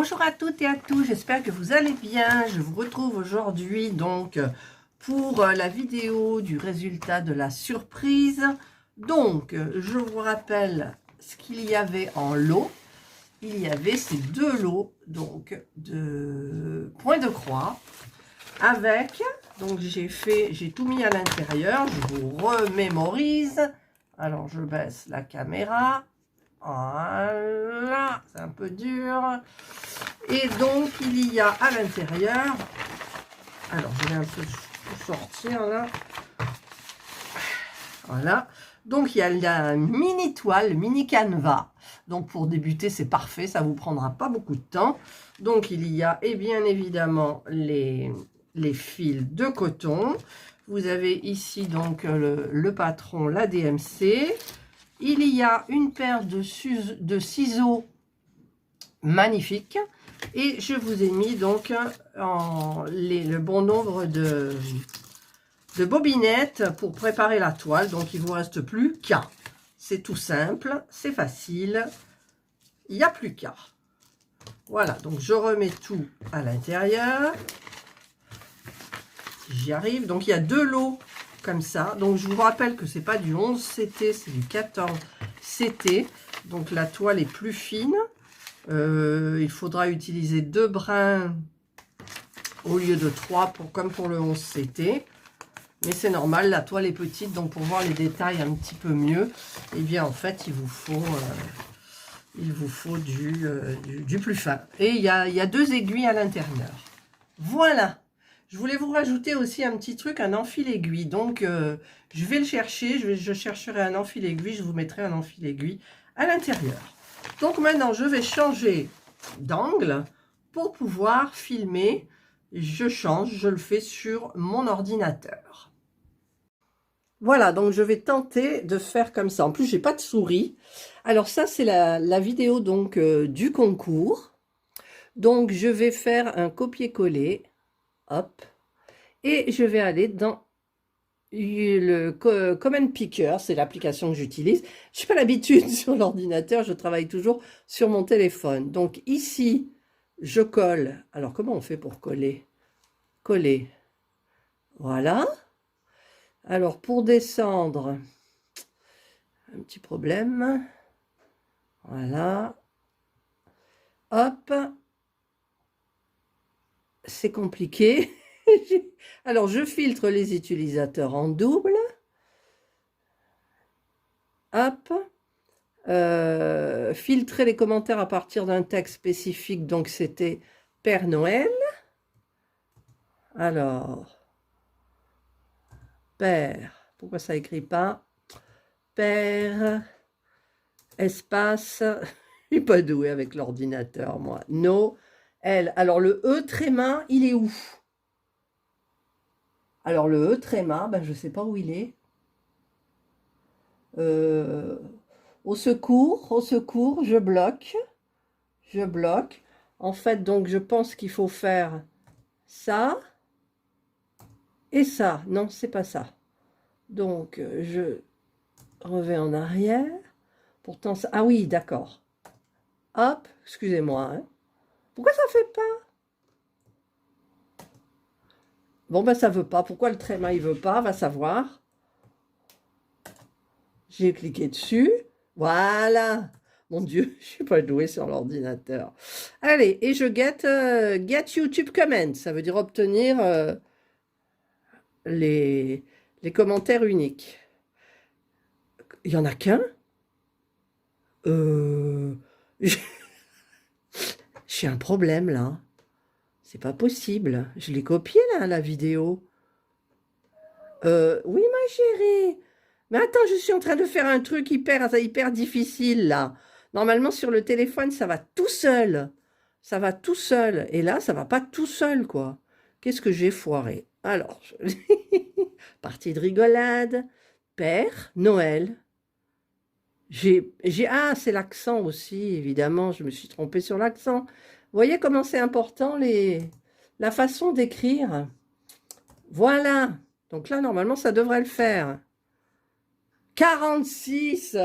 Bonjour à toutes et à tous, j'espère que vous allez bien. Je vous retrouve aujourd'hui donc pour la vidéo du résultat de la surprise. Donc, je vous rappelle ce qu'il y avait en lot. Il y avait ces deux lots donc de points de croix avec, donc j'ai tout mis à l'intérieur, je vous remémorise. Alors, je baisse la caméra. Voilà, c'est un peu dur. Et donc, il y a à l'intérieur, alors je vais un peu sortir là. Voilà, donc il y a la mini toile, mini canevas. Donc pour débuter, c'est parfait, ça vous prendra pas beaucoup de temps. Donc il y a, et bien évidemment, les fils de coton. Vous avez ici donc le patron, la DMC. Il y a une paire de ciseaux magnifiques. Et je vous ai mis donc le bon nombre de bobinettes pour préparer la toile. Donc il ne vous reste plus qu'à. C'est tout simple, c'est facile. Il n'y a plus qu'à. Voilà, donc je remets tout à l'intérieur. J'y arrive. Donc il y a deux lots comme ça. Donc je vous rappelle que c'est pas du 11 CT, c'est du 14 CT. Donc la toile est plus fine. Il faudra utiliser 2 brins au lieu de 3 comme pour le 11 CT. Mais c'est normal, la toile est petite, donc pour voir les détails un petit peu mieux, eh bien en fait il vous faut du plus fin. Et il y a 2 aiguilles à l'intérieur. Voilà. Je voulais vous rajouter aussi un petit truc, un enfil-aiguille. Donc, je vais le chercher. Je chercherai un enfil-aiguille. Je vous mettrai un enfil-aiguille à l'intérieur. Donc, maintenant, je vais changer d'angle pour pouvoir filmer. Je change. Je le fais sur mon ordinateur. Voilà, donc je vais tenter de faire comme ça. En plus, j'ai pas de souris. Alors, ça, c'est la vidéo donc du concours. Donc, je vais faire un copier-coller. Hop, et je vais aller dans le Comment Picker, c'est l'application que j'utilise. Je n'ai pas l'habitude sur l'ordinateur, je travaille toujours sur mon téléphone. Donc ici, je colle. Alors comment on fait pour coller? Coller. Voilà. Alors pour descendre, un petit problème. Voilà. Hop. C'est compliqué. Alors, je filtre les utilisateurs en double. Hop. Filtrer les commentaires à partir d'un texte spécifique. Donc, c'était Père Noël. Alors, Père. Pourquoi ça écrit pas? Père. Espace. Je suis pas douée avec l'ordinateur, moi. Noël. Alors, le E tréma, il est où? Alors, le E tréma, ben, je ne sais pas où il est. Au secours, je bloque. Je bloque. En fait, donc, je pense qu'il faut faire ça et ça. Non, c'est pas ça. Donc, je reviens en arrière. Pourtant, ça... Ah oui, d'accord. Hop, excusez-moi. Hein. Pourquoi ça fait pas? Bon, ben, ça veut pas. Pourquoi le tréma, il veut pas? Va savoir. J'ai cliqué dessus. Voilà. Mon Dieu, je suis pas douée sur l'ordinateur. Allez, et je get YouTube comment. Ça veut dire obtenir les commentaires uniques. Il y en a qu'un. J'ai un problème là. C'est pas possible. Je l'ai copié là, la vidéo. Oui, ma chérie. Mais attends, je suis en train de faire un truc hyper difficile, là. Normalement, sur le téléphone, ça va tout seul. Ça va tout seul. Et là, ça va pas tout seul, quoi. Qu'est-ce que j'ai foiré? Alors, partie de rigolade. Père Noël. Ah, c'est l'accent aussi, évidemment. Je me suis trompée sur l'accent. Vous voyez comment c'est important, la façon d'écrire. Voilà. Donc là, normalement, ça devrait le faire. 46.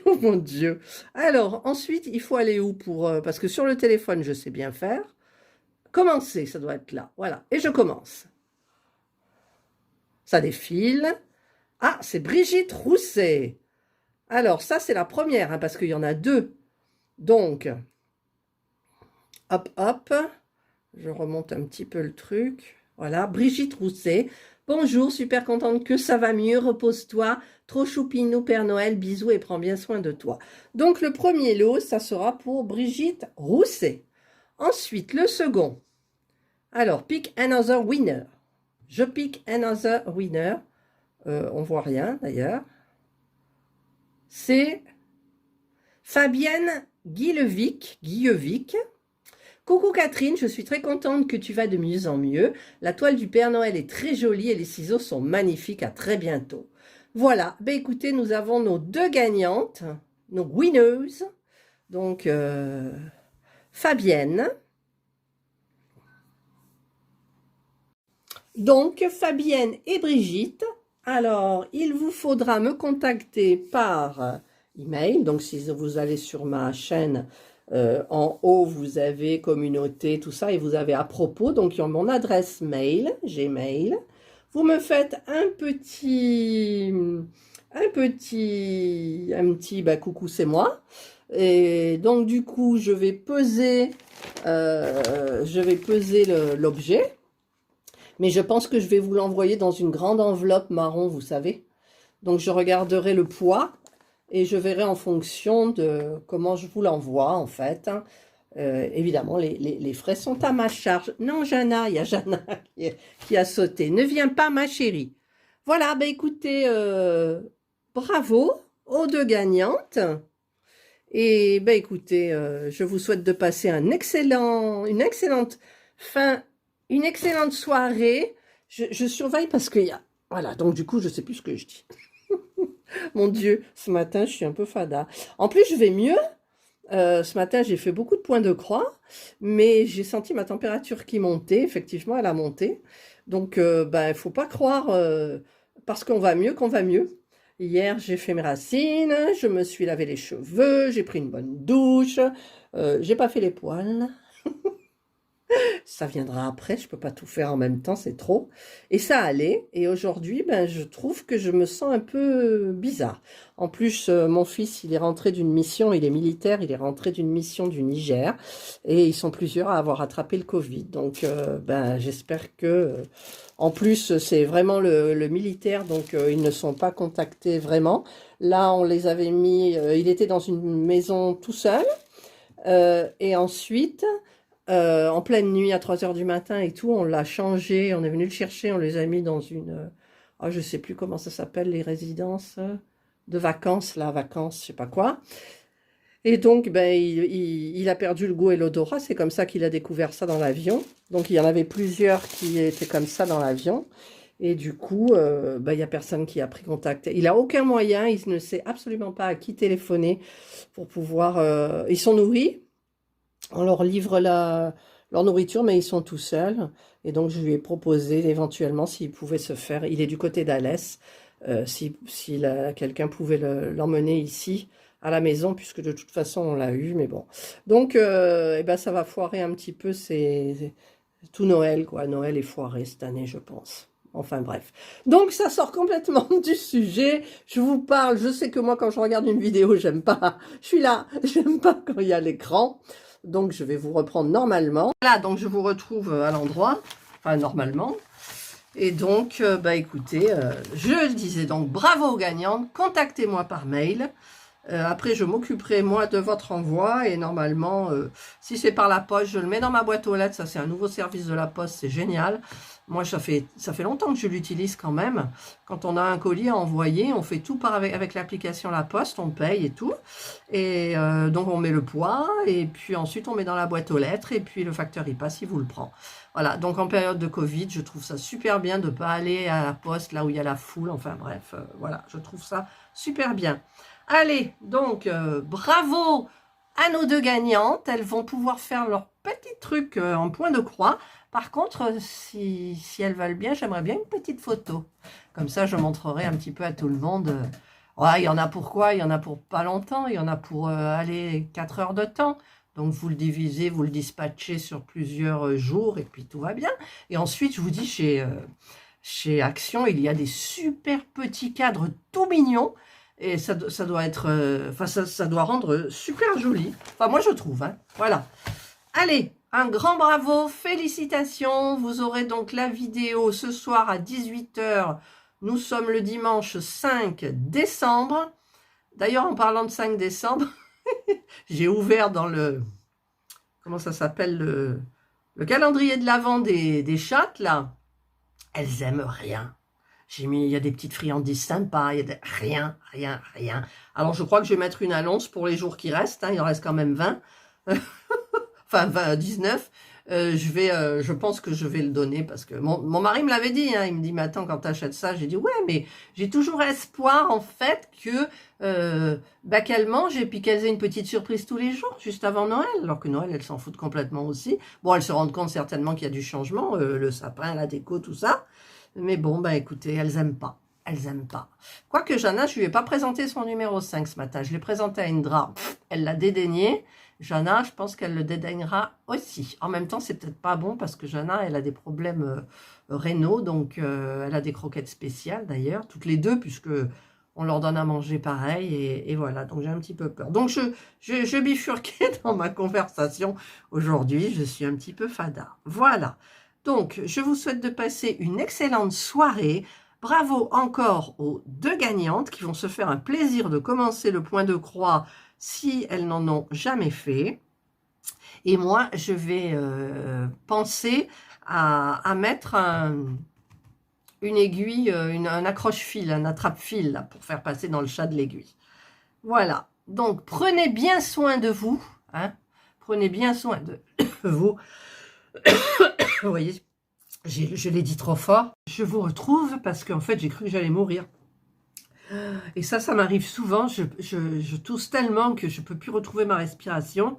Oh mon Dieu. Alors, ensuite, il faut aller où pour... parce que sur le téléphone, je sais bien faire. Commencer, ça doit être là. Voilà. Et je commence. Ça défile. Ah, c'est Brigitte Rousset. Alors, ça, c'est la première, hein, parce qu'il y en a deux. Donc, hop, hop. Je remonte un petit peu le truc. Voilà, Brigitte Rousset. Bonjour, super contente que ça va mieux. Repose-toi. Trop choupinou, Père Noël. Bisous et prends bien soin de toi. Donc, le premier lot, ça sera pour Brigitte Rousset. Ensuite, le second. Alors, pick another winner. Je pick another winner. On voit rien, d'ailleurs. C'est Fabienne Guillevic. Coucou Catherine, je suis très contente que tu vas de mieux en mieux. La toile du Père Noël est très jolie et les ciseaux sont magnifiques. À très bientôt. Voilà, ben écoutez, nous avons nos deux gagnantes, nos winners. Donc, Fabienne. Donc, Fabienne et Brigitte. Alors, il vous faudra me contacter par email. Donc, si vous allez sur ma chaîne, en haut, vous avez communauté, tout ça, et vous avez à propos. Donc, il y a mon adresse mail, Gmail. Vous me faites un petit bah, coucou, c'est moi. Et donc, du coup, je vais peser l'objet. Mais je pense que je vais vous l'envoyer dans une grande enveloppe marron, vous savez. Donc, je regarderai le poids et je verrai en fonction de comment je vous l'envoie, en fait. Évidemment, les frais sont à ma charge. Non, Jana, il y a Jana qui a sauté. Ne viens pas, ma chérie. Voilà, ben écoutez, bravo aux deux gagnantes. Et ben écoutez, je vous souhaite de passer une excellente soirée. Je surveille parce qu'il y a... Voilà, donc du coup, je ne sais plus ce que je dis. Mon Dieu, ce matin, je suis un peu fada. En plus, je vais mieux. Ce matin, j'ai fait beaucoup de points de croix, mais j'ai senti ma température qui montait. Effectivement, elle a monté. Donc, il ne faut pas croire parce qu'on va mieux qu'on va mieux. Hier, j'ai fait mes racines, je me suis lavé les cheveux, j'ai pris une bonne douche, j'ai pas fait les poils. Ça viendra après, je peux pas tout faire en même temps, c'est trop. Et ça allait. Et aujourd'hui, ben, je trouve que je me sens un peu bizarre. En plus, mon fils, il est rentré d'une mission, il est militaire, il est rentré d'une mission du Niger. Et ils sont plusieurs à avoir attrapé le Covid. Donc, ben, j'espère que... en plus, c'est vraiment le militaire, donc ils ne sont pas contactés vraiment. Là, on les avait mis... il était dans une maison tout seul. Et ensuite... en pleine nuit à 3 h du matin et tout, on l'a changé, on est venu le chercher, on les a mis dans une... oh, je sais plus comment ça s'appelle, les résidences de vacances, là, vacances, je sais pas quoi. Et donc, ben, il a perdu le goût et l'odorat, c'est comme ça qu'il a découvert ça dans l'avion. Donc, il y en avait plusieurs qui étaient comme ça dans l'avion. Et du coup, ben, il n'y a personne qui a pris contact. Il n'a aucun moyen, il ne sait absolument pas à qui téléphoner pour pouvoir... ils sont nourris. On leur livre leur nourriture, mais ils sont tout seuls. Et donc, je lui ai proposé éventuellement s'il pouvait se faire. Il est du côté d'Alès. Si quelqu'un pouvait l'emmener ici, à la maison, puisque de toute façon, on l'a eu. Mais bon. Donc, eh ben, ça va foirer un petit peu. C'est tout Noël, quoi. Noël est foiré cette année, je pense. Enfin bref. Donc ça sort complètement du sujet. Je vous parle, je sais que moi quand je regarde une vidéo, j'aime pas. Je suis là, j'aime pas quand il y a l'écran. Donc je vais vous reprendre normalement. Voilà, donc je vous retrouve à l'endroit. Enfin normalement. Et donc, bah écoutez, je le disais donc, bravo aux gagnantes. Contactez-moi par mail. Après, je m'occuperai, moi, de votre envoi. Et normalement, si c'est par la poste, je le mets dans ma boîte aux lettres. Ça, c'est un nouveau service de la poste. C'est génial. Moi, ça fait longtemps que je l'utilise quand même. Quand on a un colis à envoyer, on fait tout avec l'application La Poste. On paye et tout. Et donc, on met le poids. Et puis ensuite, on met dans la boîte aux lettres. Et puis, le facteur, il passe, il vous le prend. Voilà. Donc, en période de Covid, je trouve ça super bien de ne pas aller à la poste, là où il y a la foule. Enfin, bref, voilà. Je trouve ça super bien. Allez, donc, bravo à nos deux gagnantes. Elles vont pouvoir faire leur petit truc en point de croix. Par contre, si elles veulent bien, j'aimerais bien une petite photo. Comme ça, je montrerai un petit peu à tout le monde. Ouais, il y en a pour quoi? Il y en a pour pas longtemps. Il y en a pour, aller 4 heures de temps. Donc, vous le divisez, vous le dispatchez sur plusieurs jours et puis tout va bien. Et ensuite, je vous dis, chez Action, il y a des super petits cadres tout mignons. Et ça doit être, enfin, ça doit rendre super joli. Enfin, moi, je trouve, hein. Voilà. Allez, un grand bravo, félicitations. Vous aurez donc la vidéo ce soir à 18 h. Nous sommes le dimanche 5 décembre. D'ailleurs, en parlant de 5 décembre, j'ai ouvert dans le, comment ça s'appelle, le calendrier de l'Avent des chattes, là. Elles aiment rien. J'ai mis, il y a des petites friandises sympas, il y a rien, rien, rien. Alors, je crois que je vais mettre une annonce pour les jours qui restent, hein, il en reste quand même 20. Enfin, 20, 19. Je pense que je vais le donner parce que mon mari me l'avait dit, hein, il me dit, mais attends, quand tu achètes ça, j'ai dit, ouais, mais j'ai toujours espoir, en fait, que qu'elles mangent et puis qu'elles aient une petite surprise tous les jours, juste avant Noël, alors que Noël, elles s'en foutent complètement aussi. Bon, elles se rendent compte certainement qu'il y a du changement, le sapin, la déco, tout ça. Mais bon, bah écoutez, elles aiment pas. Elles aiment pas. Quoique Jana, je lui ai pas présenté son numéro 5 ce matin. Je l'ai présenté à Indra. Elle l'a dédaigné. Jana, je pense qu'elle le dédaignera aussi. En même temps, c'est peut-être pas bon parce que Jana, elle a des problèmes rénaux. Donc, elle a des croquettes spéciales d'ailleurs. Toutes les deux, puisque on leur donne à manger pareil. Et voilà, donc j'ai un petit peu peur. Donc, je bifurquais dans ma conversation aujourd'hui. Je suis un petit peu fada. Voilà. Donc, je vous souhaite de passer une excellente soirée. Bravo encore aux deux gagnantes qui vont se faire un plaisir de commencer le point de croix si elles n'en ont jamais fait. Et moi, je vais penser à mettre une aiguille, un accroche-fil, un attrape-fil là, pour faire passer dans le chat de l'aiguille. Voilà. Donc, prenez bien soin de vous. Hein. Prenez bien soin de vous. Vous voyez, je l'ai dit trop fort. Je vous retrouve parce qu'en fait, j'ai cru que j'allais mourir. Et ça m'arrive souvent. Je tousse tellement que je ne peux plus retrouver ma respiration.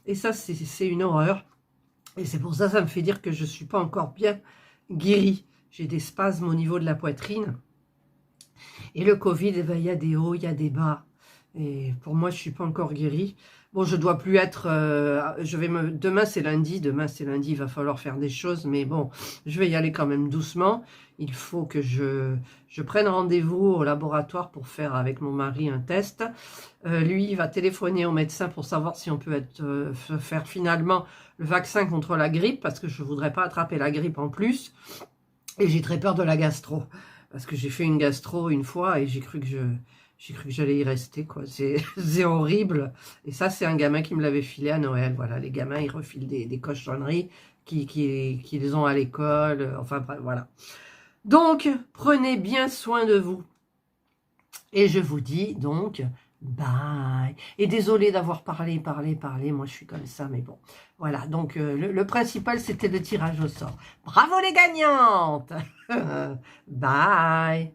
Et ça, c'est une horreur. Et c'est pour ça, ça me fait dire que je ne suis pas encore bien guérie. J'ai des spasmes au niveau de la poitrine. Et le Covid, eh ben, il y a des hauts, il y a des bas. Et pour moi, je ne suis pas encore guérie. Bon, je dois plus être... demain, c'est lundi. Demain, c'est lundi. Il va falloir faire des choses. Mais bon, je vais y aller quand même doucement. Il faut que je prenne rendez-vous au laboratoire pour faire avec mon mari un test. Lui, il va téléphoner au médecin pour savoir si on peut faire finalement le vaccin contre la grippe. Parce que je ne voudrais pas attraper la grippe en plus. Et j'ai très peur de la gastro. Parce que j'ai fait une gastro une fois et j'ai cru que j'allais y rester, quoi. C'est horrible. Et ça, c'est un gamin qui me l'avait filé à Noël. Voilà, les gamins, ils refilent des cochonneries qu'ils ont à l'école. Enfin, bref, voilà. Donc, prenez bien soin de vous. Et je vous dis, donc, bye. Et désolé d'avoir parlé. Moi, je suis comme ça, mais bon. Voilà, donc, le principal, c'était le tirage au sort. Bravo les gagnantes. Bye.